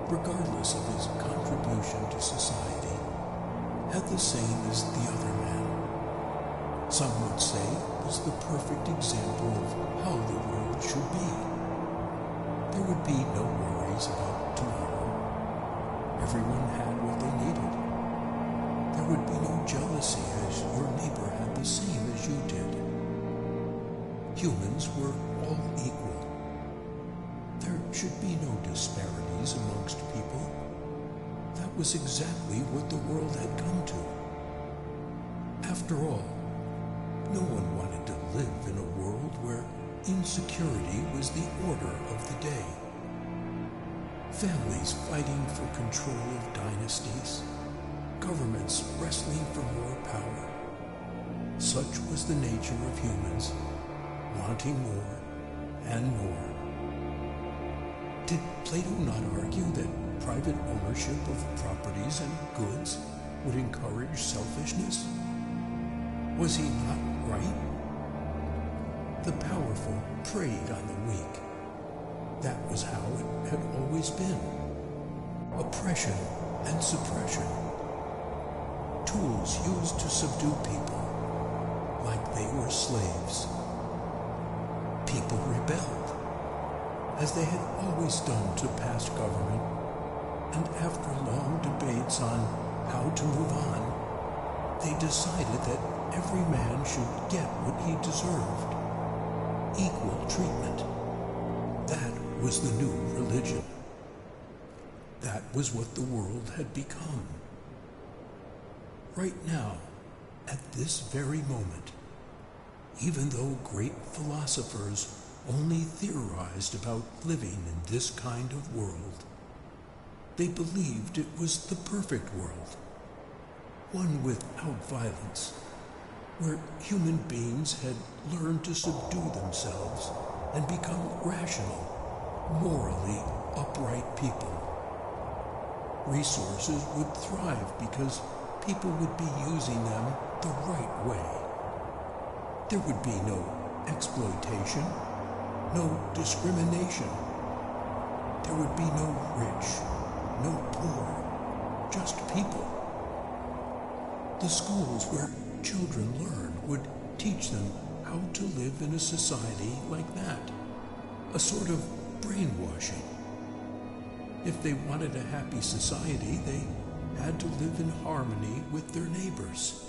regardless of his contribution to society, had the same as the other man. Some would say it was the perfect example of how the world should be. There would be no worries about tomorrow. Everyone had what they needed. There would be no jealousy as your neighbor had the same as you did. Humans were all equal. There should be no disparities amongst people. That was exactly what the world had come to. After all, no one wanted to live in a world where insecurity was the order of the day. Families fighting for control of dynasties, governments wrestling for more power. Such was the nature of humans, wanting more and more. Did Plato not argue that private ownership of properties and goods would encourage selfishness? Was he not right? The powerful preyed on the weak. That was how it had always been. Oppression and suppression. Tools used to subdue people, like they were slaves. People rebelled, as they had always done to past government, and after long debates on how to move on, they decided that every man should get what he deserved. Equal treatment. That was the new religion. That was what the world had become. Right now, at this very moment, even though great philosophers only theorized about living in this kind of world, they believed it was the perfect world, one without violence, where human beings had learned to subdue themselves and become rational, morally upright people. Resources would thrive because people would be using them the right way. There would be no exploitation, no discrimination. There would be no rich, no poor, just people. The schools where children learn would teach them how to live in a society like that, a sort of brainwashing. If they wanted a happy society, they had to live in harmony with their neighbors.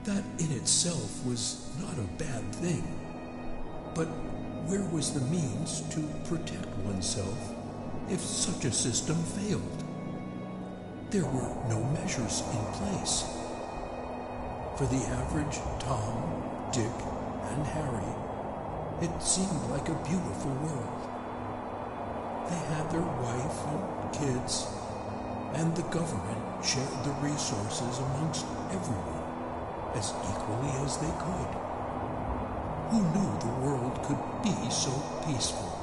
That in itself was not a bad thing, but where was the means to protect oneself if such a system failed? There were no measures in place. For the average Tom, Dick, and Harry, it seemed like a beautiful world. They had their wife and kids, and the government shared the resources amongst everyone as equally as they could. Who knew the world could be so peaceful?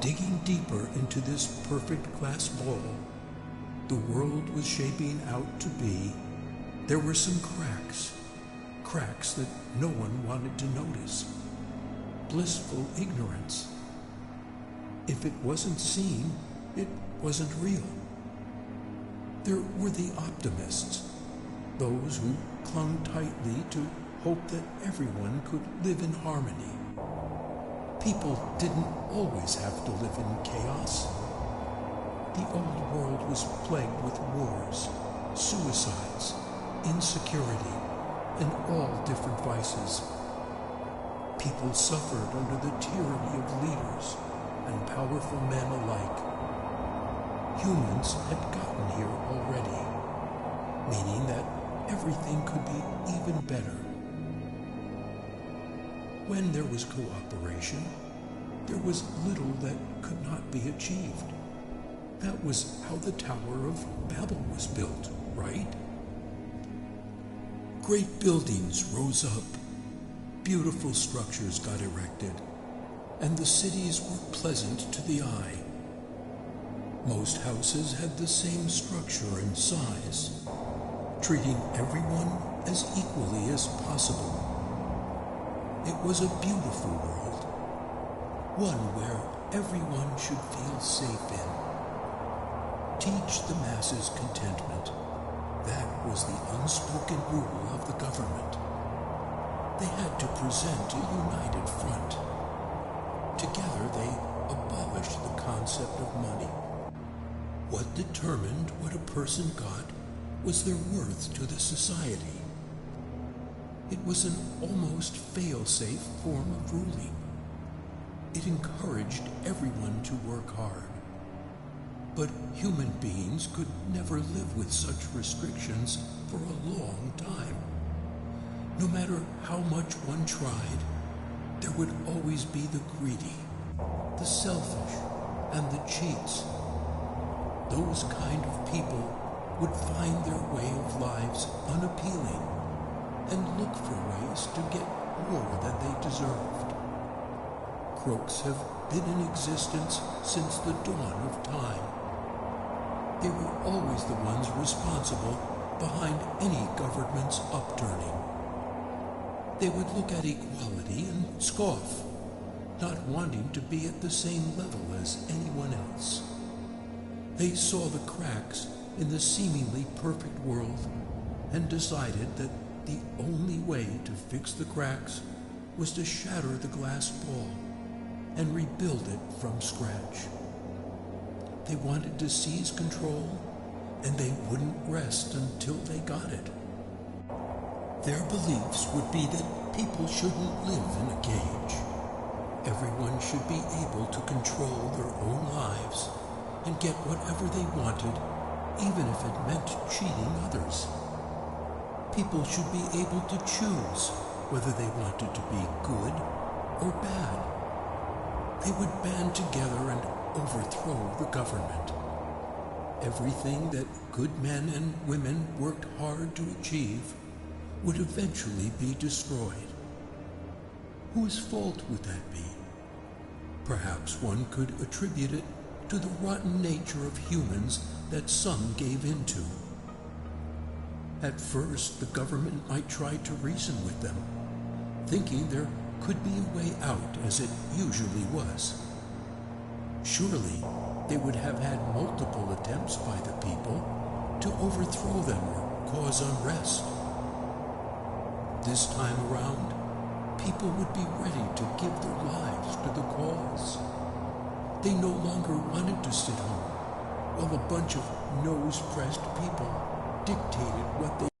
Digging deeper into this perfect glass ball the world was shaping out to be, there were some cracks that no one wanted to notice. Blissful ignorance. If it wasn't seen, it wasn't real. There were the optimists, those who clung tightly to hope that everyone could live in harmony. People didn't always have to live in chaos. The old world was plagued with wars, suicides, insecurity, and all different vices. People suffered under the tyranny of leaders and powerful men alike. Humans had gotten here already, meaning that everything could be even better. When there was cooperation, there was little that could not be achieved. That was how the Tower of Babel was built, right? Great buildings rose up, beautiful structures got erected, and the cities were pleasant to the eye. Most houses had the same structure and size, treating everyone as equally as possible. It was a beautiful world, one where everyone should feel safe in. Teach the masses contentment. That was the unspoken rule of the government. They had to present a united front. Together they abolished the concept of money. What determined what a person got was their worth to the society. It was an almost fail-safe form of ruling. It encouraged everyone to work hard. But human beings could never live with such restrictions for a long time. No matter how much one tried, there would always be the greedy, the selfish, and the cheats. Those kind of people would find their way of lives unappealing and look for ways to get more than they deserved. Crooks have been in existence since the dawn of time. They were always the ones responsible behind any government's upturning. They would look at equality and scoff, not wanting to be at the same level as anyone else. They saw the cracks in the seemingly perfect world and decided that the only way to fix the cracks was to shatter the glass ball and rebuild it from scratch. They wanted to seize control, and they wouldn't rest until they got it. Their beliefs would be that people shouldn't live in a cage. Everyone should be able to control their own lives and get whatever they wanted, even if it meant cheating others. People should be able to choose whether they wanted to be good or bad. They would band together and overthrow the government. Everything that good men and women worked hard to achieve would eventually be destroyed. Whose fault would that be? Perhaps one could attribute it to the rotten nature of humans that some gave into. At first, the government might try to reason with them, thinking there could be a way out, as it usually was. Surely, they would have had multiple attempts by the people to overthrow them or cause unrest. This time around, people would be ready to give their lives to the cause. They no longer wanted to sit home while a bunch of nose-pressed people dictated what they